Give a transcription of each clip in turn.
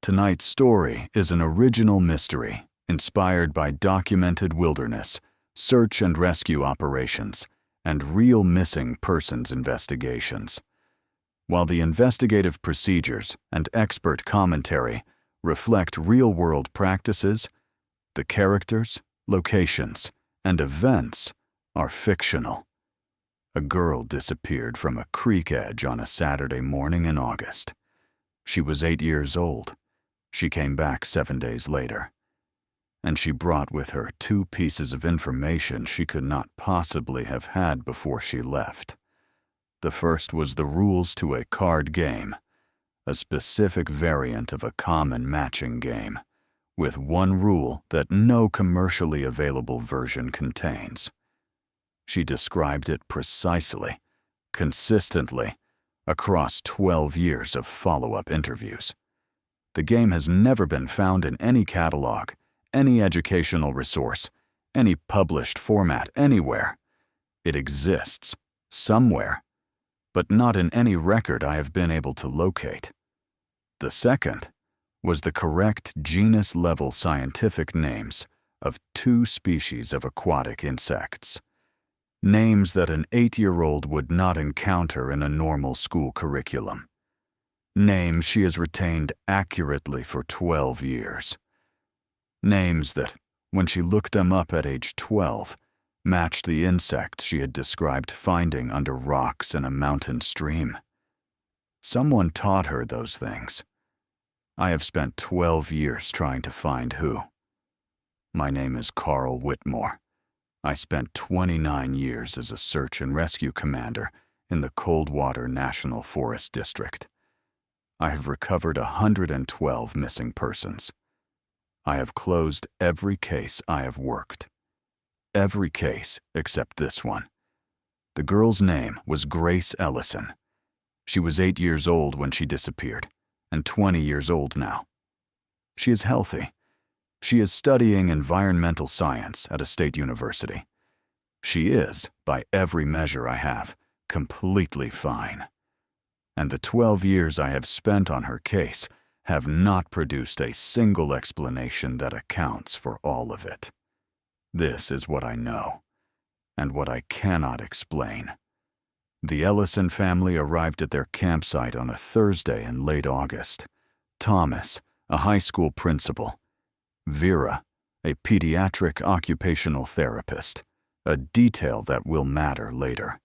Tonight's story is an original mystery inspired by documented wilderness, search and rescue operations, and real missing persons investigations. While the investigative procedures and expert commentary reflect real-world practices, the characters, locations, and events are fictional. A girl disappeared from a creek edge on a Saturday morning in August. She was 8 years old. She came back 7 days later. And she brought with her 2 pieces of information she could not possibly have had before she left. The first was the rules to a card game, a specific variant of a common matching game, with one rule that no commercially available version contains. She described it precisely, consistently, across 12 years of follow-up interviews. The game has never been found in any catalog, any educational resource, any published format anywhere. It exists, somewhere, but not in any record I have been able to locate. The second was the correct genus-level scientific names of 2 species of aquatic insects. Names that an 8-year-old would not encounter in a normal school curriculum. Names she has retained accurately for 12 years. Names that, when she looked them up at age 12, matched the insects she had described finding under rocks in a mountain stream. Someone taught her those things. I have spent 12 years trying to find who. My name is Carl Whitmore. I spent 29 years as a search and rescue commander in the Coldwater National Forest District. I have recovered 112 missing persons. I have closed every case I have worked. Every case except this one. The girl's name was Grace Ellison. She was 8 years old when she disappeared, and 20 years old now. She is healthy. She is studying environmental science at a state university. She is, by every measure I have, completely fine. And the 12 years I have spent on her case have not produced a single explanation that accounts for all of it. This is what I know, and what I cannot explain. The Ellison family arrived at their campsite on a Thursday in late August. Thomas, a high school principal. Vera, a pediatric occupational therapist, a detail that will matter later.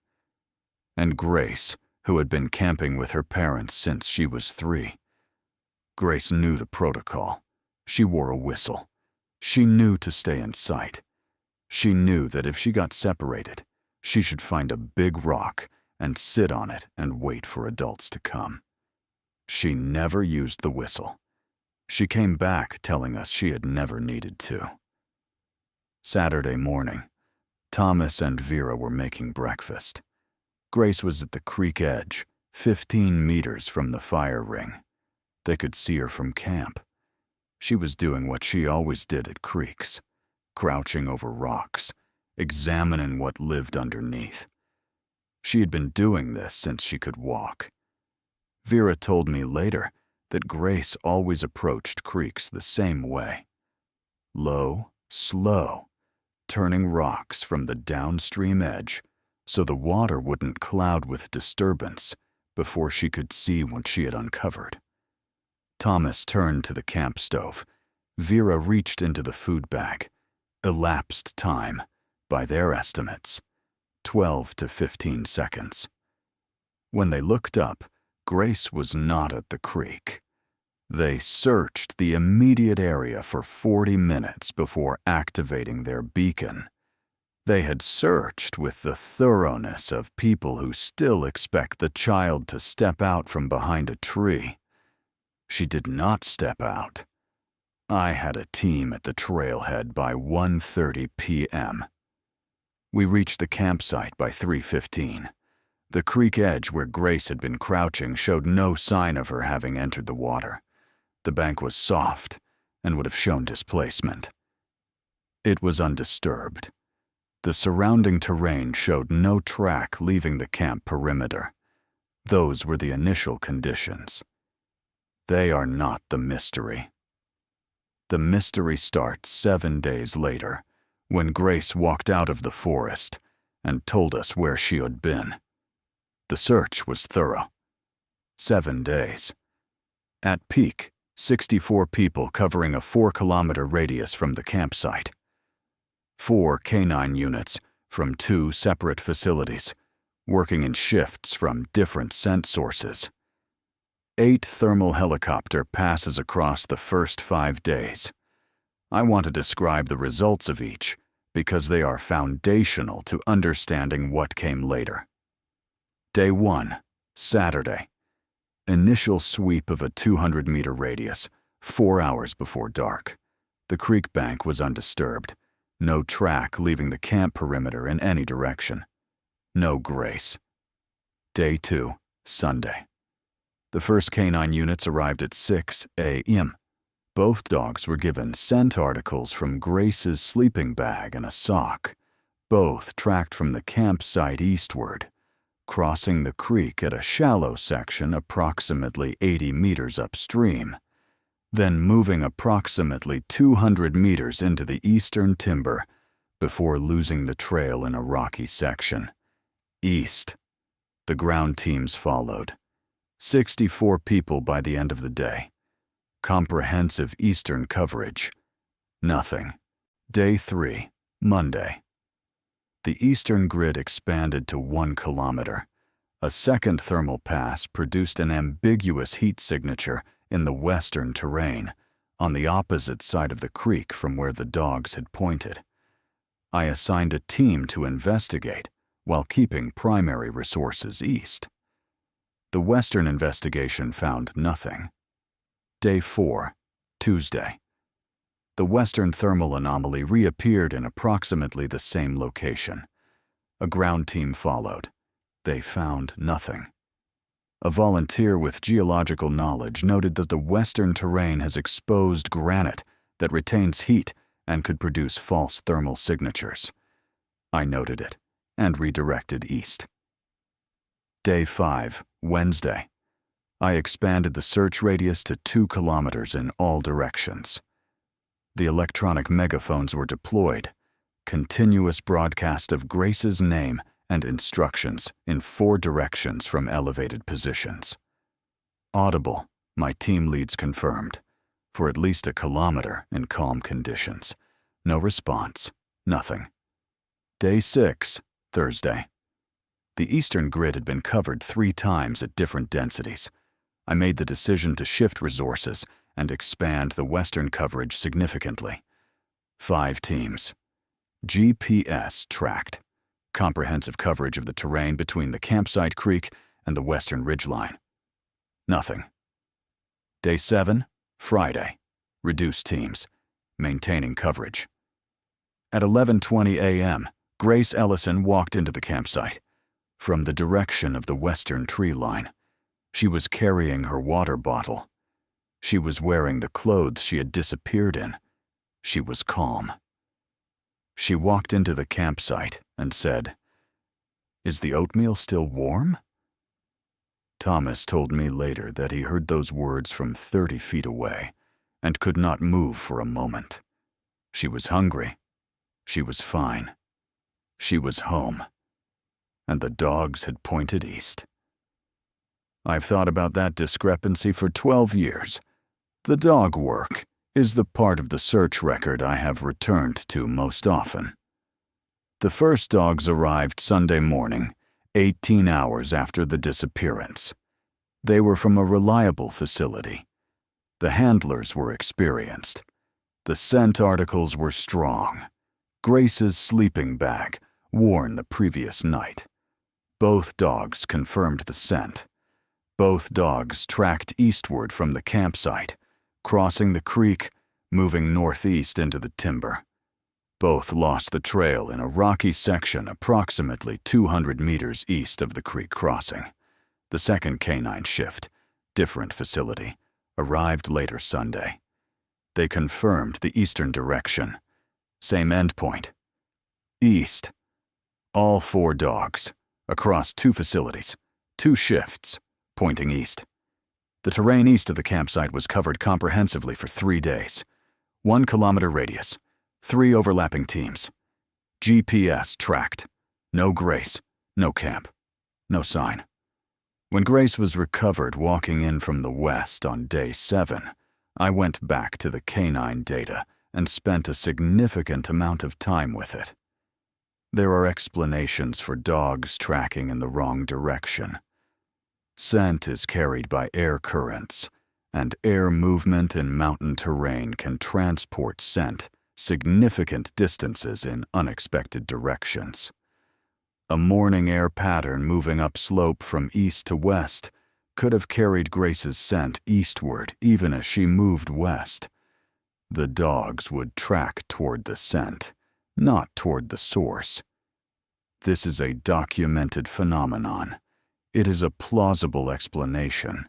And Grace, who had been camping with her parents since she was 3. Grace knew the protocol. She wore a whistle. She knew to stay in sight. She knew that if she got separated, she should find a big rock and sit on it and wait for adults to come. She never used the whistle. She came back telling us she had never needed to. Saturday morning, Thomas and Vera were making breakfast. Grace was at the creek edge, 15 meters from the fire ring. They could see her from camp. She was doing what she always did at creeks, crouching over rocks, examining what lived underneath. She had been doing this since she could walk. Vera told me later that Grace always approached creeks the same way. Low, slow, turning rocks from the downstream edge so the water wouldn't cloud with disturbance before she could see what she had uncovered. Thomas turned to the camp stove. Vera reached into the food bag. Elapsed time, by their estimates, 12 to 15 seconds. When they looked up, Grace was not at the creek. They searched the immediate area for 40 minutes before activating their beacon. They had searched with the thoroughness of people who still expect the child to step out from behind a tree. She did not step out. I had a team at the trailhead by 1:30 p.m. We reached the campsite by 3:15. The creek edge where Grace had been crouching showed no sign of her having entered the water. The bank was soft and would have shown displacement. It was undisturbed. The surrounding terrain showed no track leaving the camp perimeter. Those were the initial conditions. They are not the mystery. The mystery starts 7 days later, when Grace walked out of the forest and told us where she had been. The search was thorough. 7 days. At peak, 64 people covering a 4-kilometer radius from the campsite. 4 canine units from 2 separate facilities, working in shifts from different scent sources. 8 thermal helicopter passes across the first 5 days. I want to describe the results of each because they are foundational to understanding what came later. Day 1, Saturday. Initial sweep of a 200-meter radius, 4 hours before dark. The creek bank was undisturbed. No track leaving the camp perimeter in any direction. No Grace. Day 2, Sunday. The first canine units arrived at 6 a.m. Both dogs were given scent articles from Grace's sleeping bag and a sock. Both tracked from the campsite eastward, crossing the creek at a shallow section approximately 80 meters upstream, then moving approximately 200 meters into the eastern timber before losing the trail in a rocky section. East. The ground teams followed. 64 people by the end of the day. Comprehensive eastern coverage. Nothing. Day 3, Monday. The eastern grid expanded to 1 kilometer. A second thermal pass produced an ambiguous heat signature in the western terrain, on the opposite side of the creek from where the dogs had pointed. I assigned a team to investigate while keeping primary resources east. The western investigation found nothing. Day 4, Tuesday. The western thermal anomaly reappeared in approximately the same location. A ground team followed. They found nothing. A volunteer with geological knowledge noted that the western terrain has exposed granite that retains heat and could produce false thermal signatures. I noted it and redirected east. Day 5, Wednesday. I expanded the search radius to 2 kilometers in all directions. The electronic megaphones were deployed. Continuous broadcast of Grace's name and instructions in 4 directions from elevated positions. Audible, my team leads confirmed, for at least 1 kilometer in calm conditions. No response, nothing. Day 6, Thursday. The eastern grid had been covered 3 times at different densities. I made the decision to shift resources and expand the western coverage significantly. 5 teams. GPS tracked. Comprehensive coverage of the terrain between the campsite creek and the western ridgeline. Nothing. Day 7, Friday. Reduced teams. Maintaining coverage. At 11:20 a.m., Grace Ellison walked into the campsite from the direction of the western tree line. She was carrying her water bottle. She was wearing the clothes she had disappeared in. She was calm. She walked into the campsite and said, "Is the oatmeal still warm?" Thomas told me later that he heard those words from 30 feet away and could not move for a moment. She was hungry. She was fine. She was home. And the dogs had pointed east. I've thought about that discrepancy for 12 years. The dog work is the part of the search record I have returned to most often. The first dogs arrived Sunday morning, 18 hours after the disappearance. They were from a reliable facility. The handlers were experienced. The scent articles were strong. Grace's sleeping bag, worn the previous night. Both dogs confirmed the scent. Both dogs tracked eastward from the campsite, crossing the creek, moving northeast into the timber. Both lost the trail in a rocky section approximately 200 meters east of the creek crossing. The second canine shift, different facility, arrived later Sunday. They confirmed the eastern direction. Same endpoint. East. All 4 dogs, across 2 facilities, 2 shifts, pointing east. The terrain east of the campsite was covered comprehensively for 3 days. 1 kilometer radius, 3 overlapping teams. GPS tracked. No Grace, no camp, no sign. When Grace was recovered walking in from the west on day 7, I went back to the canine data and spent a significant amount of time with it. There are explanations for dogs tracking in the wrong direction. Scent is carried by air currents, and air movement in mountain terrain can transport scent significant distances in unexpected directions. A morning air pattern moving upslope from east to west could have carried Grace's scent eastward even as she moved west. The dogs would track toward the scent, not toward the source. This is a documented phenomenon. It is a plausible explanation,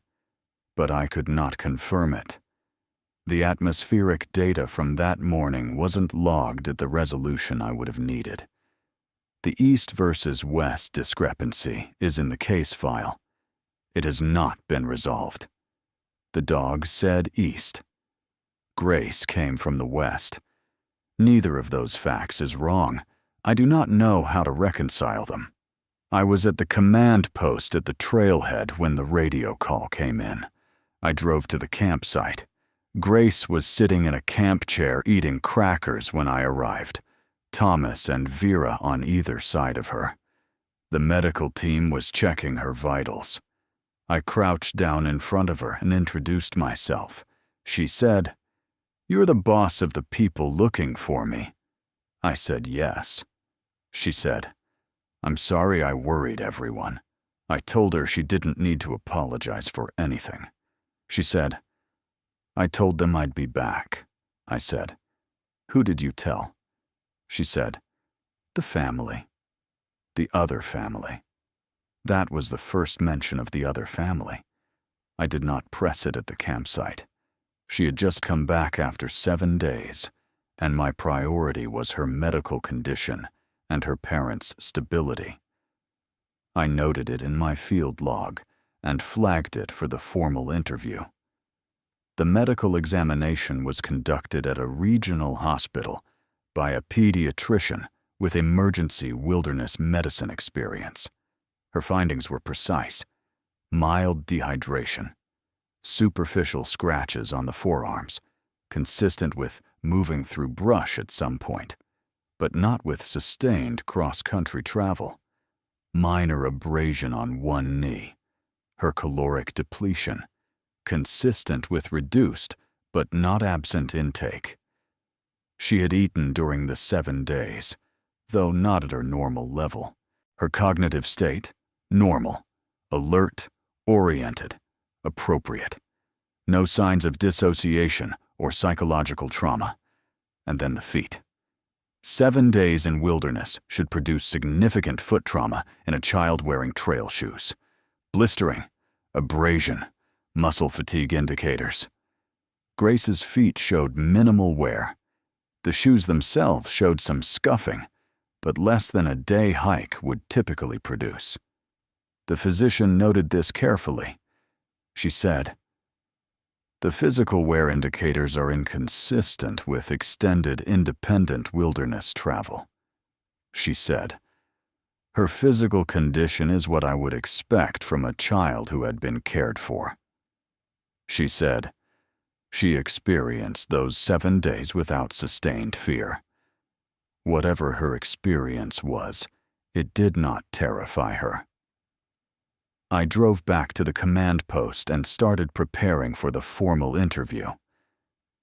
but I could not confirm it. The atmospheric data from that morning wasn't logged at the resolution I would have needed. The east versus west discrepancy is in the case file. It has not been resolved. The dog said east. Grace came from the west. Neither of those facts is wrong. I do not know how to reconcile them. I was at the command post at the trailhead when the radio call came in. I drove to the campsite. Grace was sitting in a camp chair eating crackers when I arrived. Thomas and Vera on either side of her. The medical team was checking her vitals. I crouched down in front of her and introduced myself. She said, "You're the boss of the people looking for me." I said yes. She said, "I'm sorry I worried everyone." I told her she didn't need to apologize for anything. She said, "I told them I'd be back." I said, "Who did you tell?" She said, "The family. The other family." That was the first mention of the other family. I did not press it at the campsite. She had just come back after 7 days, and my priority was her medical condition and her parents' stability. I noted it in my field log and flagged it for the formal interview. The medical examination was conducted at a regional hospital by a pediatrician with emergency wilderness medicine experience. Her findings were precise: mild dehydration, superficial scratches on the forearms, consistent with moving through brush at some point, but not with sustained cross-country travel, minor abrasion on one knee, her caloric depletion, consistent with reduced but not absent intake. She had eaten during the 7 days, though not at her normal level. Her cognitive state, normal, alert, oriented, appropriate. No signs of dissociation or psychological trauma. And then the feet. 7 days in wilderness should produce significant foot trauma in a child wearing trail shoes. Blistering, abrasion, muscle fatigue indicators. Grace's feet showed minimal wear. The shoes themselves showed some scuffing, but less than a day hike would typically produce. The physician noted this carefully. She said, "The physical wear indicators are inconsistent with extended independent wilderness travel." She said, "Her physical condition is what I would expect from a child who had been cared for." She said, she experienced those 7 days without sustained fear. Whatever her experience was, it did not terrify her. I drove back to the command post and started preparing for the formal interview.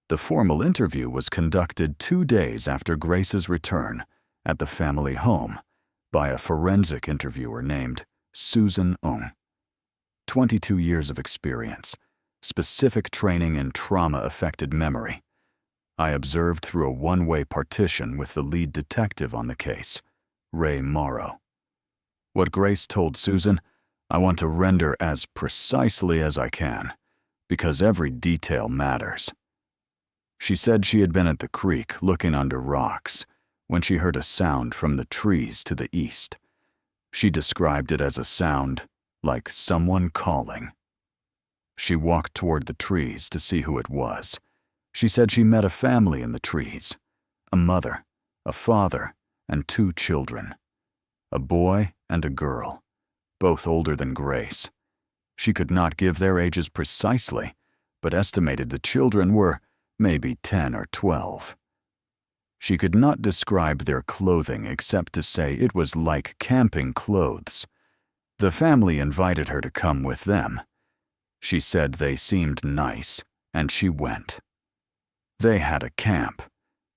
The formal interview was conducted 2 days after Grace's return at the family home by a forensic interviewer named Susan Ung. 22 years of experience, specific training in trauma-affected memory. I observed through a one-way partition with the lead detective on the case, Ray Morrow. What Grace told Susan, I want to render as precisely as I can, because every detail matters. She said she had been at the creek looking under rocks when she heard a sound from the trees to the east. She described it as a sound like someone calling. She walked toward the trees to see who it was. She said she met a family in the trees, a mother, a father, and 2 children, a boy and a girl, both older than Grace. She could not give their ages precisely, but estimated the children were maybe 10 or 12. She could not describe their clothing except to say it was like camping clothes. The family invited her to come with them. She said they seemed nice, and she went. They had a camp.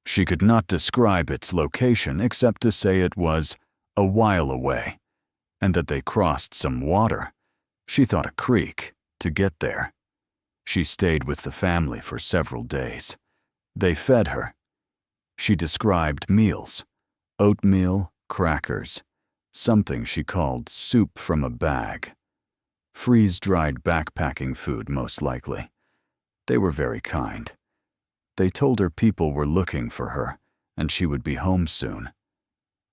She could not describe its location except to say it was a while away, and that they crossed some water. She thought a creek, to get there. She stayed with the family for several days. They fed her. She described meals: oatmeal, crackers, something she called soup from a bag. Freeze-dried backpacking food, most likely. They were very kind. They told her people were looking for her, and she would be home soon.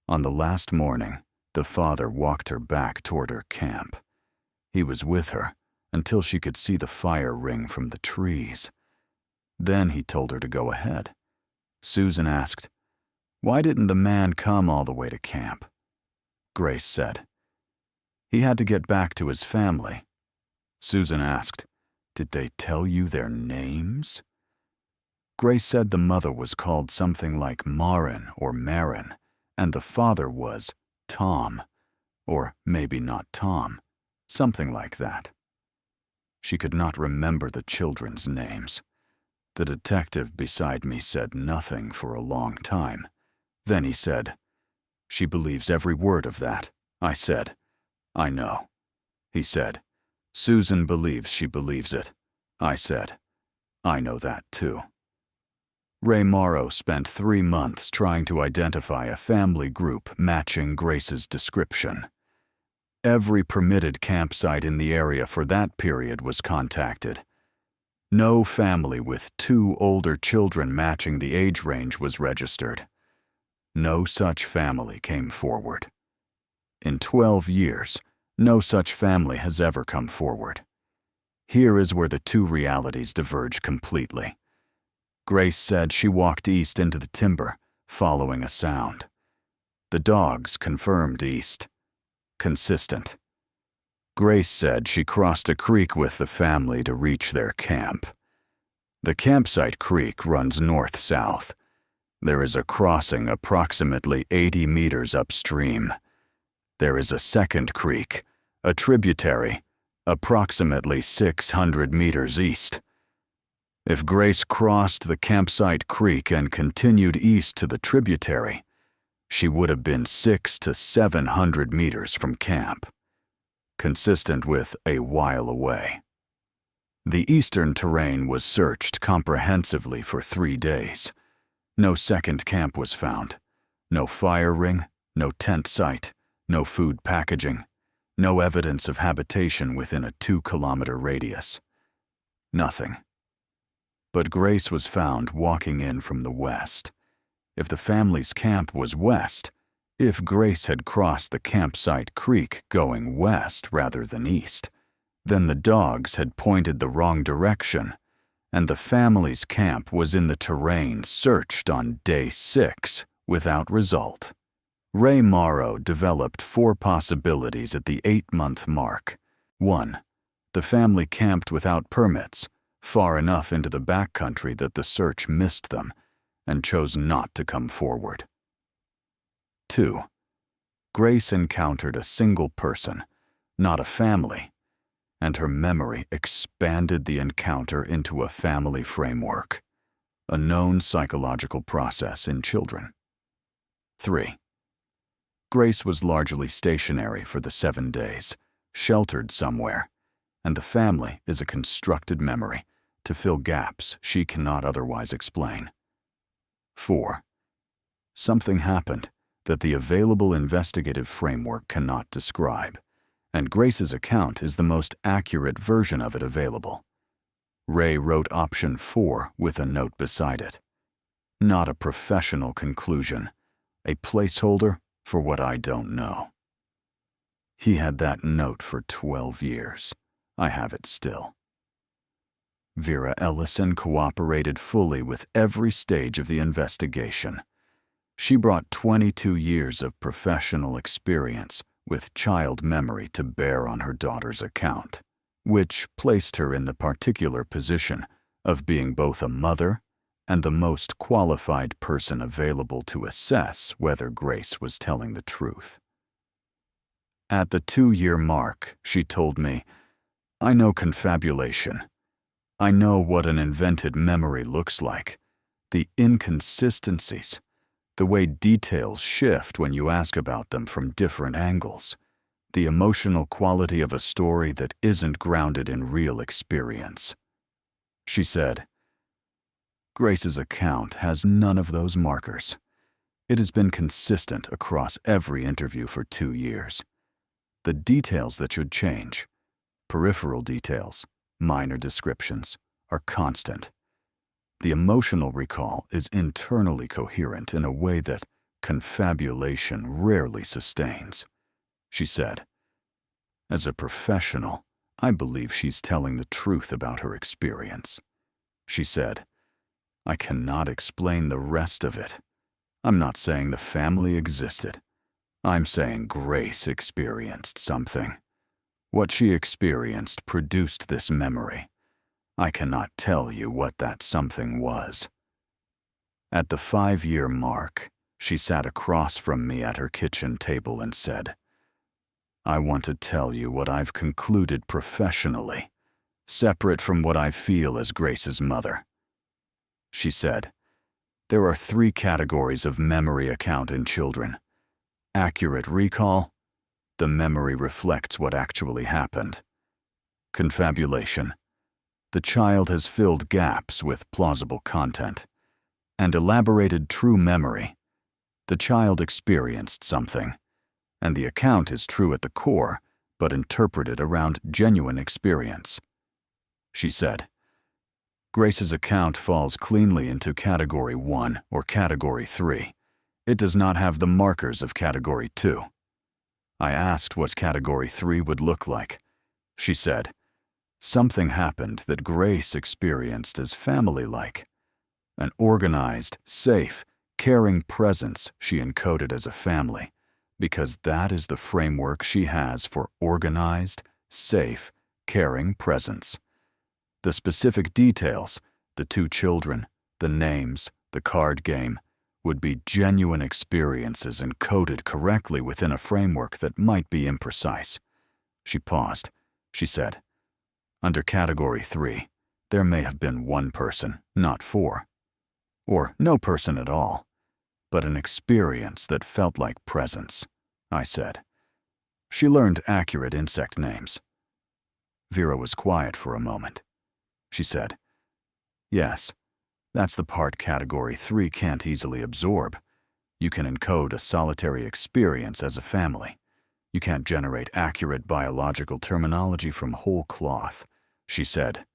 On the last morning, the father walked her back toward her camp. He was with her until she could see the fire ring from the trees. Then he told her to go ahead. Susan asked, "Why didn't the man come all the way to camp?" Grace said, "He had to get back to his family." Susan asked, "Did they tell you their names?" Grace said the mother was called something like Marin or Marin, and the father was Tom, or maybe not Tom, something like that. She could not remember the children's names. The detective beside me said nothing for a long time. Then he said, "She believes every word of that." I said, "I know." He said, "Susan believes she believes it." I said, "I know that too." Ray Morrow spent 3 months trying to identify a family group matching Grace's description. Every permitted campsite in the area for that period was contacted. No family with 2 older children matching the age range was registered. No such family came forward. In 12 years, no such family has ever come forward. Here is where the 2 realities diverge completely. Grace said she walked east into the timber, following a sound. The dogs confirmed east. Consistent. Grace said she crossed a creek with the family to reach their camp. The campsite creek runs north-south. There is a crossing approximately 80 meters upstream. There is a second creek, a tributary, approximately 600 meters east. If Grace crossed the campsite creek and continued east to the tributary, she would have been 600 to 700 meters from camp, consistent with a while away. The eastern terrain was searched comprehensively for 3 days. No second camp was found. No fire ring, no tent site, no food packaging, no evidence of habitation within a 2-kilometer radius. Nothing. But Grace was found walking in from the west. If the family's camp was west, if Grace had crossed the campsite creek going west rather than east, then the dogs had pointed the wrong direction, and the family's camp was in the terrain searched on day 6 without result. Ray Morrow developed 4 possibilities at the 8-month mark. 1. The family camped without permits, far enough into the backcountry that the search missed them, and chose not to come forward. 2. Grace encountered a single person, not a family, and her memory expanded the encounter into a family framework, a known psychological process in children. 3. Grace was largely stationary for the 7 days, sheltered somewhere, and the family is a constructed memory to fill gaps she cannot otherwise explain. 4. Something happened that the available investigative framework cannot describe, and Grace's account is the most accurate version of it available. Ray wrote option 4 with a note beside it. Not a professional conclusion, a placeholder for what I don't know. He had that note for 12 years. I have it still. Vera Ellison cooperated fully with every stage of the investigation. She brought 22 years of professional experience with child memory to bear on her daughter's account, which placed her in the particular position of being both a mother and the most qualified person available to assess whether Grace was telling the truth. At the 2-year mark, she told me, "I know confabulation. I know what an invented memory looks like. The inconsistencies, the way details shift when you ask about them from different angles, the emotional quality of a story that isn't grounded in real experience." She said, "Grace's account has none of those markers. It has been consistent across every interview for 2 years. The details that should change, peripheral details, minor descriptions, are constant. The emotional recall is internally coherent in a way that confabulation rarely sustains." She said, "As a professional, I believe she's telling the truth about her experience." She said, "I cannot explain the rest of it. I'm not saying the family existed. I'm saying Grace experienced something. What she experienced produced this memory. I cannot tell you what that something was." At the 5-year mark, she sat across from me at her kitchen table and said, "I want to tell you what I've concluded professionally, separate from what I feel as Grace's mother." She said, "There are 3 categories of memory account in children. Accurate recall, the memory reflects what actually happened. Confabulation, the child has filled gaps with plausible content. And elaborated true memory, the child experienced something, and the account is true at the core, but interpreted around genuine experience." She said, "Grace's account falls cleanly into Category 1 or Category 3. It does not have the markers of Category 2. I asked what Category 3 would look like. She said, "Something happened that Grace experienced as family-like. An organized, safe, caring presence she encoded as a family, because that is the framework she has for organized, safe, caring presence. The specific details, the 2 children, the names, the card game, would be genuine experiences encoded correctly within a framework that might be imprecise." She paused. She said, "Under Category 3, there may have been 1 person, not 4. Or no person at all, but an experience that felt like presence," I said. She learned accurate insect names. Vera was quiet for a moment. She said, "Yes, that's the part Category 3 can't easily absorb. You can encode a solitary experience as a family. You can't generate accurate biological terminology from whole cloth." She said,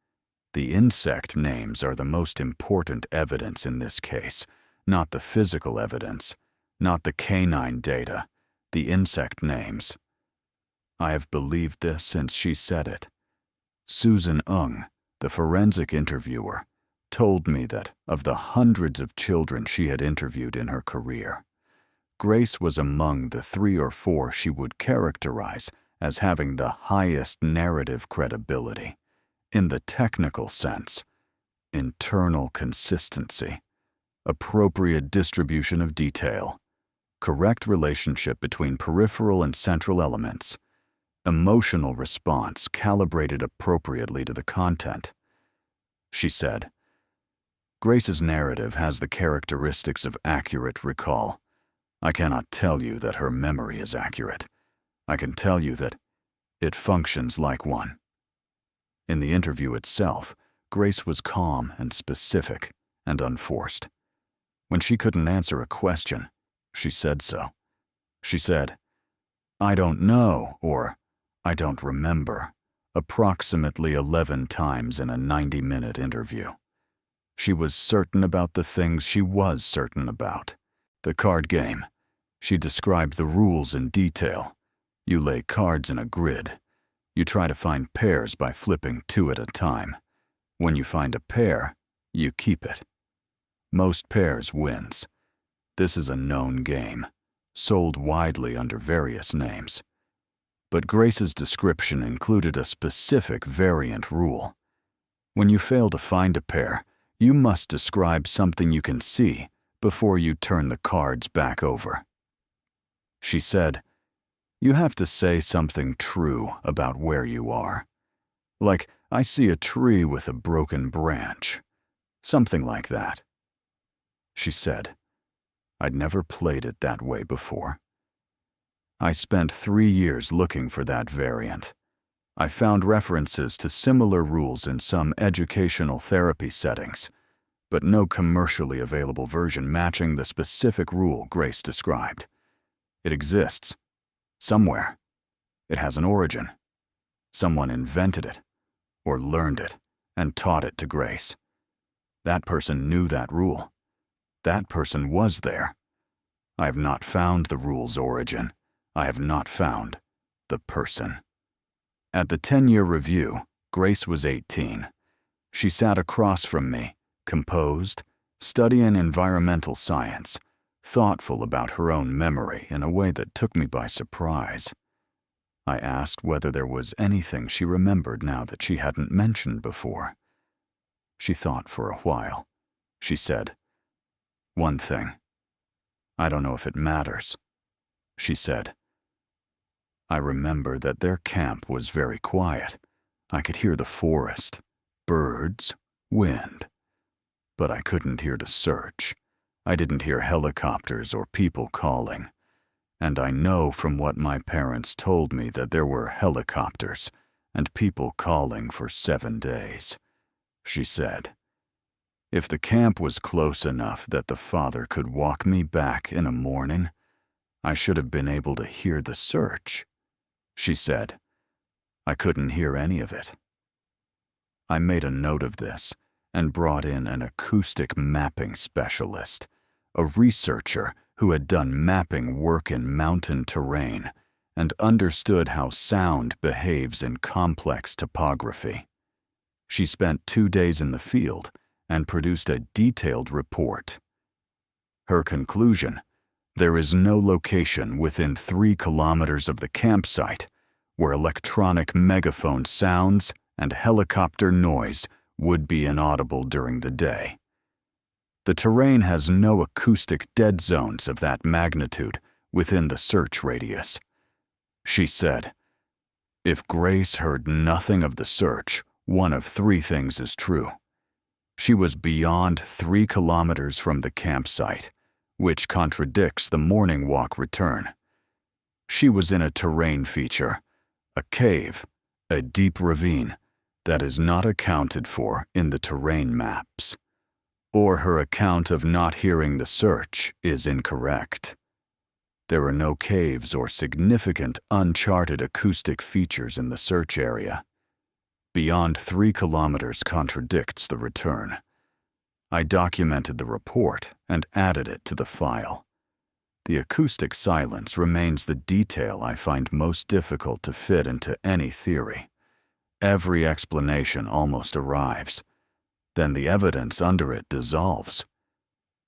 "The insect names are the most important evidence in this case, not the physical evidence, not the canine data, the insect names." I have believed this since she said it. Susan Ung, the forensic interviewer, told me that of the hundreds of children she had interviewed in her career, Grace was among the 3 or 4 she would characterize as having the highest narrative credibility. In the technical sense, internal consistency, appropriate distribution of detail, correct relationship between peripheral and central elements, emotional response calibrated appropriately to the content. She said, "Grace's narrative has the characteristics of accurate recall. I cannot tell you that her memory is accurate. I can tell you that it functions like one." In the interview itself, Grace was calm and specific and unforced. When she couldn't answer a question, she said so. She said, "I don't know," or "I don't remember," approximately 11 times in a 90-minute interview. She was certain about the things she was certain about. The card game. She described the rules in detail. You lay cards in a grid. You try to find pairs by flipping 2 at a time. When you find a pair, you keep it. Most pairs wins. This is a known game, sold widely under various names. But Grace's description included a specific variant rule. When you fail to find a pair, you must describe something you can see before you turn the cards back over. She said, "You have to say something true about where you are. Like, I see a tree with a broken branch. Something like that." She said, "I'd never played it that way before." I spent 3 years looking for that variant. I found references to similar rules in some educational therapy settings, but no commercially available version matching the specific rule Grace described. It exists. Somewhere. It has an origin. Someone invented it, or learned it, and taught it to Grace. That person knew that rule. That person was there. I have not found the rule's origin. I have not found the person. At the 10-year review, Grace was 18. She sat across from me, composed, studying environmental science, thoughtful about her own memory in a way that took me by surprise. I asked whether there was anything she remembered now that she hadn't mentioned before. She thought for a while. She said, "One thing. I don't know if it matters." She said, "I remember that their camp was very quiet. I could hear the forest, birds, wind. But I couldn't hear the search. I didn't hear helicopters or people calling. And I know from what my parents told me that there were helicopters and people calling for 7 days." She said, "If the camp was close enough that the father could walk me back in a morning, I should have been able to hear the search." She said, "I couldn't hear any of it." I made a note of this and brought in an acoustic mapping specialist, a researcher who had done mapping work in mountain terrain and understood how sound behaves in complex topography. She spent 2 days in the field and produced a detailed report. Her conclusion: there is no location within 3 kilometers of the campsite where electronic megaphone sounds and helicopter noise would be inaudible during the day. The terrain has no acoustic dead zones of that magnitude within the search radius. She said, "If Grace heard nothing of the search, one of 3 things is true. She was beyond 3 kilometers from the campsite, which contradicts the morning walk return. She was in a terrain feature, a cave, a deep ravine, that is not accounted for in the terrain maps. Or her account of not hearing the search is incorrect. There are no caves or significant uncharted acoustic features in the search area. Beyond 3 kilometers contradicts the return. I documented the report and added it to the file. The acoustic silence remains the detail I find most difficult to fit into any theory. Every explanation almost arrives. Then the evidence under it dissolves.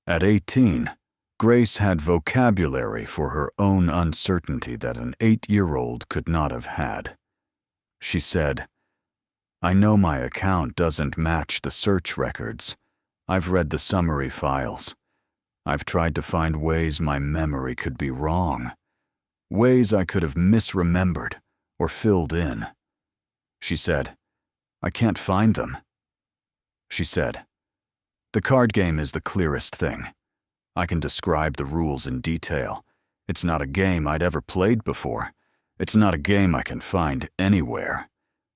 At 18, Grace had vocabulary for her own uncertainty that an 8-year-old could not have had. She said, "I know my account doesn't match the search records. I've read the summary files. I've tried to find ways my memory could be wrong, ways I could have misremembered or filled in." She said, "I can't find them." She said, "The card game is the clearest thing. I can describe the rules in detail. It's not a game I'd ever played before. It's not a game I can find anywhere.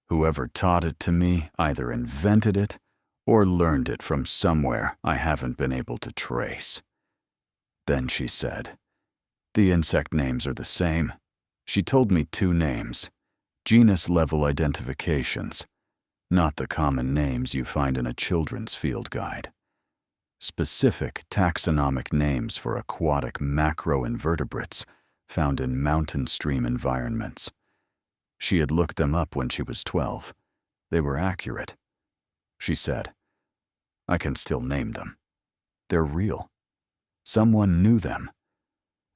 Whoever taught it to me either invented it or learned it from somewhere I haven't been able to trace." Then she said, "The insect names are the same." She told me 2 names, genus-level identifications, not the common names you find in a children's field guide. Specific taxonomic names for aquatic macroinvertebrates found in mountain stream environments. She had looked them up when she was 12. They were accurate. she said. I can still name them. They're real. Someone knew them.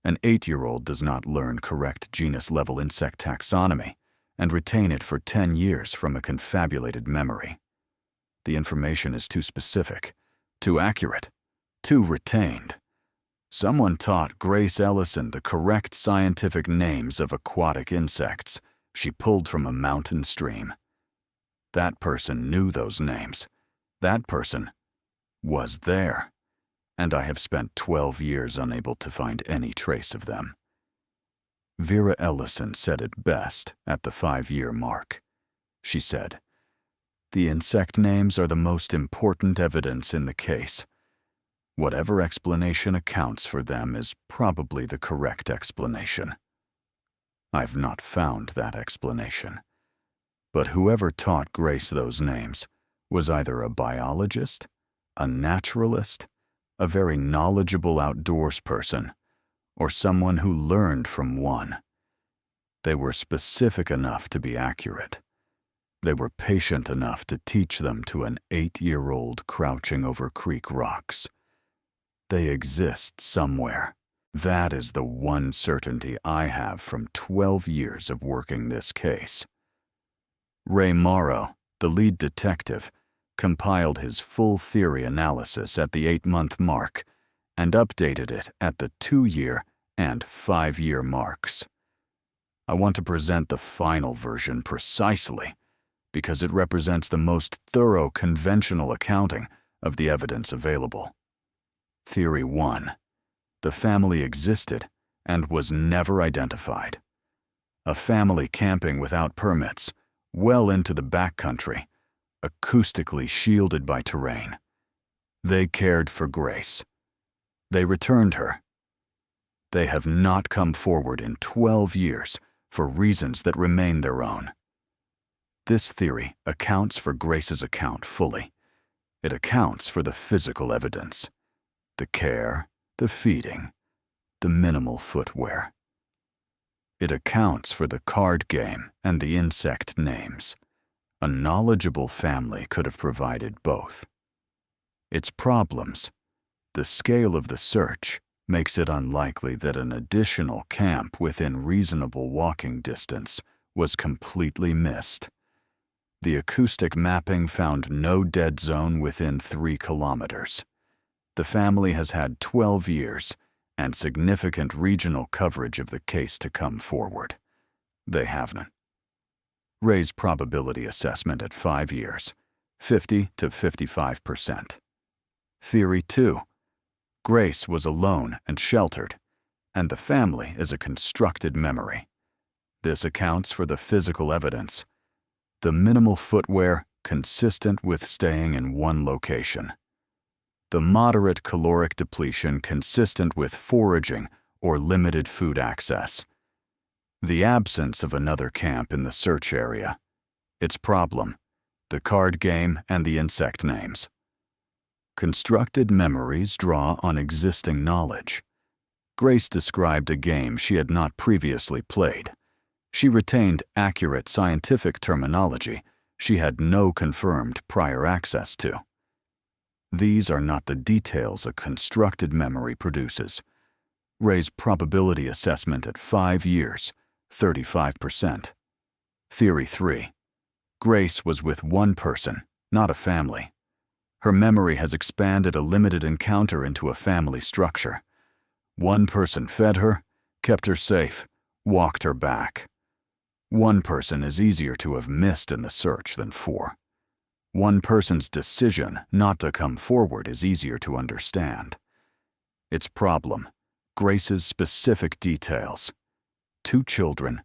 An 8-year-old does not learn correct genus-level insect taxonomy and retain it for 10 years from a confabulated memory. The information is too specific, too accurate, too retained. Someone taught Grace Ellison the correct scientific names of aquatic insects she pulled from a mountain stream. That person knew those names. That person was there, and I have spent 12 years unable to find any trace of them. Vera Ellison said it best at the 5-year mark. She said, "The insect names are the most important evidence in the case. Whatever explanation accounts for them is probably the correct explanation. I've not found that explanation. But whoever taught Grace those names was either a biologist, a naturalist, a very knowledgeable outdoors person, or someone who learned from one. They were specific enough to be accurate. They were patient enough to teach them to an 8-year-old crouching over creek rocks. They exist somewhere. That is the one certainty I have from 12 years of working this case." Ray Morrow, the lead detective, compiled his full theory analysis at the 8-month mark and updated it at the 2-year and 5-year marks. I want to present the final version precisely because it represents the most thorough conventional accounting of the evidence available. Theory 1. The family existed and was never identified. A family camping without permits, well into the backcountry, acoustically shielded by terrain. They cared for Grace. They returned her. They have not come forward in 12 years for reasons that remain their own. This theory accounts for Grace's account fully. It accounts for the physical evidence, the care, the feeding, the minimal footwear. It accounts for the card game and the insect names. A knowledgeable family could have provided both. Its problems, the scale of the search, makes it unlikely that an additional camp within reasonable walking distance was completely missed. The acoustic mapping found no dead zone within 3 kilometers. The family has had 12 years and significant regional coverage of the case to come forward. They haven't. Ray's probability assessment at 5 years, 50 to 55%. Theory 2. Grace was alone and sheltered, and the family is a constructed memory. This accounts for the physical evidence. The minimal footwear consistent with staying in one location. The moderate caloric depletion consistent with foraging or limited food access. The absence of another camp in the search area. Its problem, the card game and the insect names. Constructed memories draw on existing knowledge. Grace described a game she had not previously played. She retained accurate scientific terminology she had no confirmed prior access to. These are not the details a constructed memory produces. Ray's probability assessment at 5 years, 35%. Theory 3. Grace was with one person, not a family. Her memory has expanded a limited encounter into a family structure. One person fed her, kept her safe, walked her back. One person is easier to have missed in the search than 4. One person's decision not to come forward is easier to understand. Its problem, Grace's specific details. 2 children,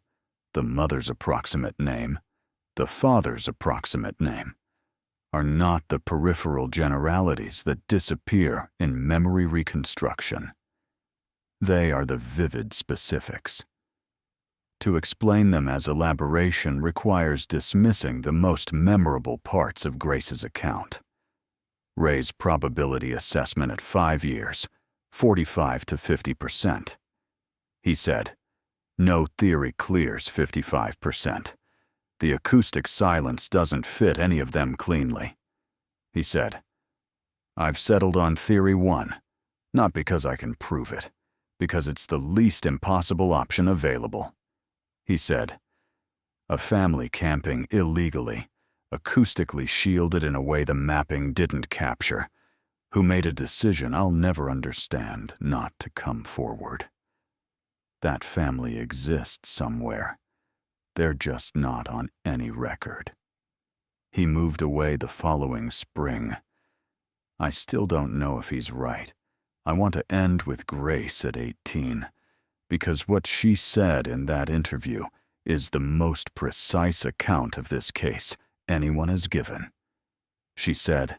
the mother's approximate name, the father's approximate name, are not the peripheral generalities that disappear in memory reconstruction. They are the vivid specifics. To explain them as elaboration requires dismissing the most memorable parts of Grace's account. Ray's probability assessment at 5 years, 45 to 50%. He said, "No theory clears 55%. The acoustic silence doesn't fit any of them cleanly. he said. I've settled on theory 1, not because I can prove it, because it's the least impossible option available. He said, a family camping illegally, acoustically shielded in a way the mapping didn't capture, who made a decision I'll never understand not to come forward. That family exists somewhere. They're just not on any record. He moved away the following spring. I still don't know if he's right. I want to end with Grace at 18, because what she said in that interview is the most precise account of this case anyone has given. She said,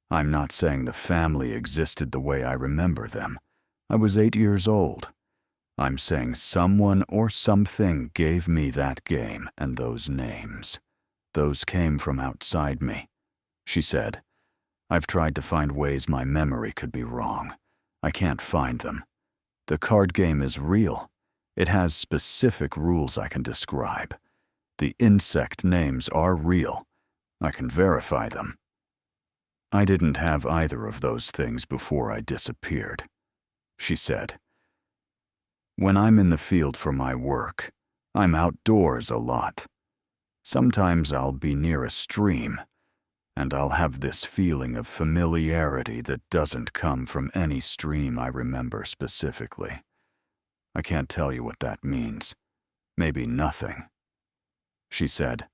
I'm not saying the family existed the way I remember them. I was 8 years old. I'm saying someone or something gave me that game and those names. Those came from outside me. She said, I've tried to find ways my memory could be wrong. I can't find them. The card game is real. It has specific rules I can describe. The insect names are real. I can verify them. I didn't have either of those things before I disappeared. She said, when I'm in the field for my work, I'm outdoors a lot. Sometimes I'll be near a stream, and I'll have this feeling of familiarity that doesn't come from any stream I remember specifically. I can't tell you what that means. Maybe nothing. She said,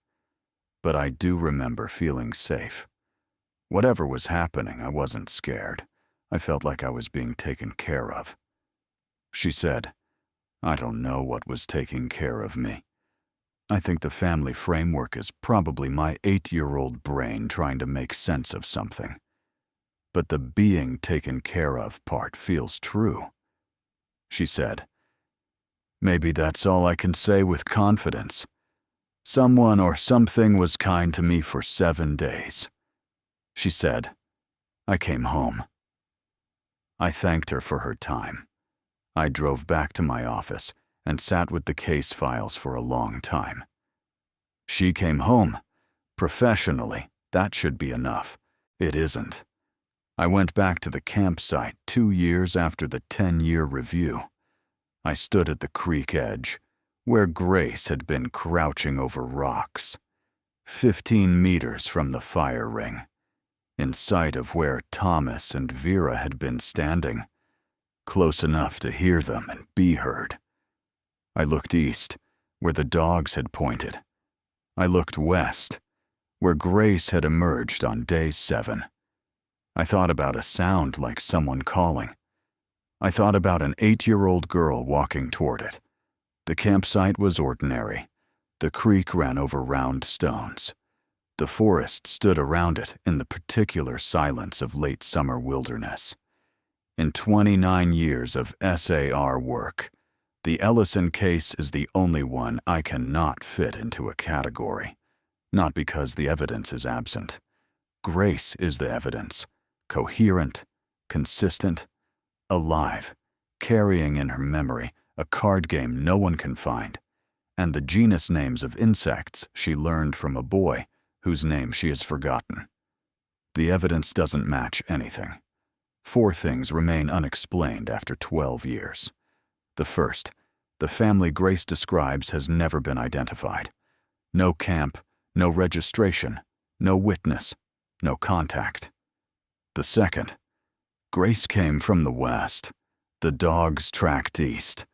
but I do remember feeling safe. Whatever was happening, I wasn't scared. I felt like I was being taken care of. She said, I don't know what was taking care of me. I think the family framework is probably my 8-year-old brain trying to make sense of something. But the being taken care of part feels true. She said, maybe that's all I can say with confidence. Someone or something was kind to me for 7 days. She said, I came home. I thanked her for her time. I drove back to my office and sat with the case files for a long time. She came home. Professionally, that should be enough. It isn't. I went back to the campsite 2 years after the 10-year review. I stood at the creek edge, where Grace had been crouching over rocks, 15 meters from the fire ring, in sight of where Thomas and Vera had been standing, close enough to hear them and be heard. I looked east, where the dogs had pointed. I looked west, where Grace had emerged on day 7. I thought about a sound like someone calling. I thought about an 8-year-old girl walking toward it. The campsite was ordinary. The creek ran over round stones. The forest stood around it in the particular silence of late summer wilderness. In 29 years of SAR work, the Ellison case is the only one I cannot fit into a category. Not because the evidence is absent. Grace is the evidence, coherent, consistent, alive, carrying in her memory a card game no one can find, and the genus names of insects she learned from a boy whose name she has forgotten. The evidence doesn't match anything. 4 things remain unexplained after 12 years. The first, the family Grace describes has never been identified. No camp, no registration, no witness, no contact. The second, Grace came from the west. The dogs tracked east.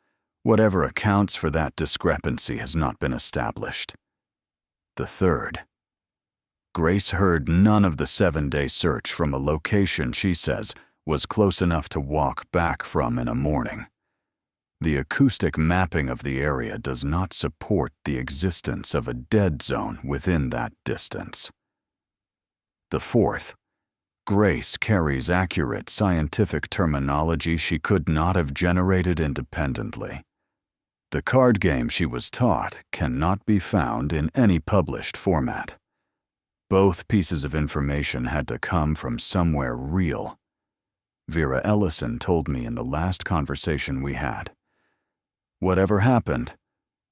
Whatever accounts for that discrepancy has not been established. The third, Grace heard none of the 7-day search from a location she says was close enough to walk back from in a morning. The acoustic mapping of the area does not support the existence of a dead zone within that distance. The fourth, Grace carries accurate scientific terminology she could not have generated independently. The card game she was taught cannot be found in any published format. Both pieces of information had to come from somewhere real. Vera Ellison told me in the last conversation we had, whatever happened,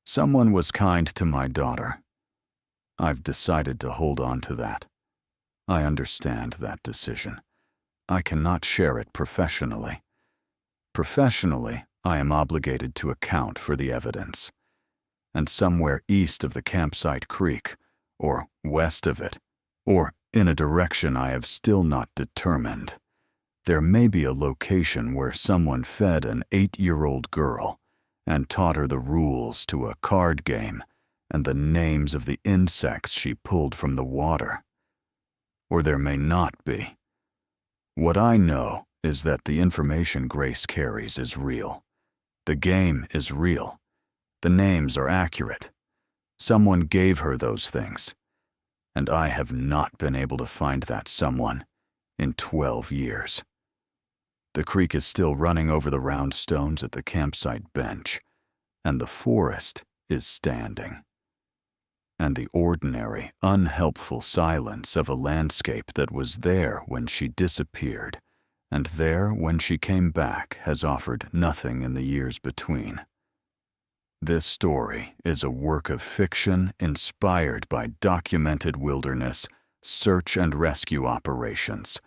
someone was kind to my daughter. I've decided to hold on to that. I understand that decision. I cannot share it professionally. Professionally, I am obligated to account for the evidence. And somewhere east of the campsite creek, or west of it, or in a direction I have still not determined, there may be a location where someone fed an 8-year-old girl and taught her the rules to a card game and the names of the insects she pulled from the water. Or there may not be. What I know is that the information Grace carries is real. The game is real. The names are accurate. Someone gave her those things. And I have not been able to find that someone in 12 years. The creek is still running over the round stones at the campsite bench, and the forest is standing. And the ordinary, unhelpful silence of a landscape that was there when she disappeared, and there when she came back has offered nothing in the years between. This story is a work of fiction inspired by documented wilderness, search and rescue operations,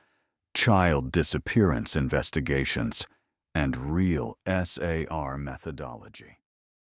child disappearance investigations, and real SAR methodology.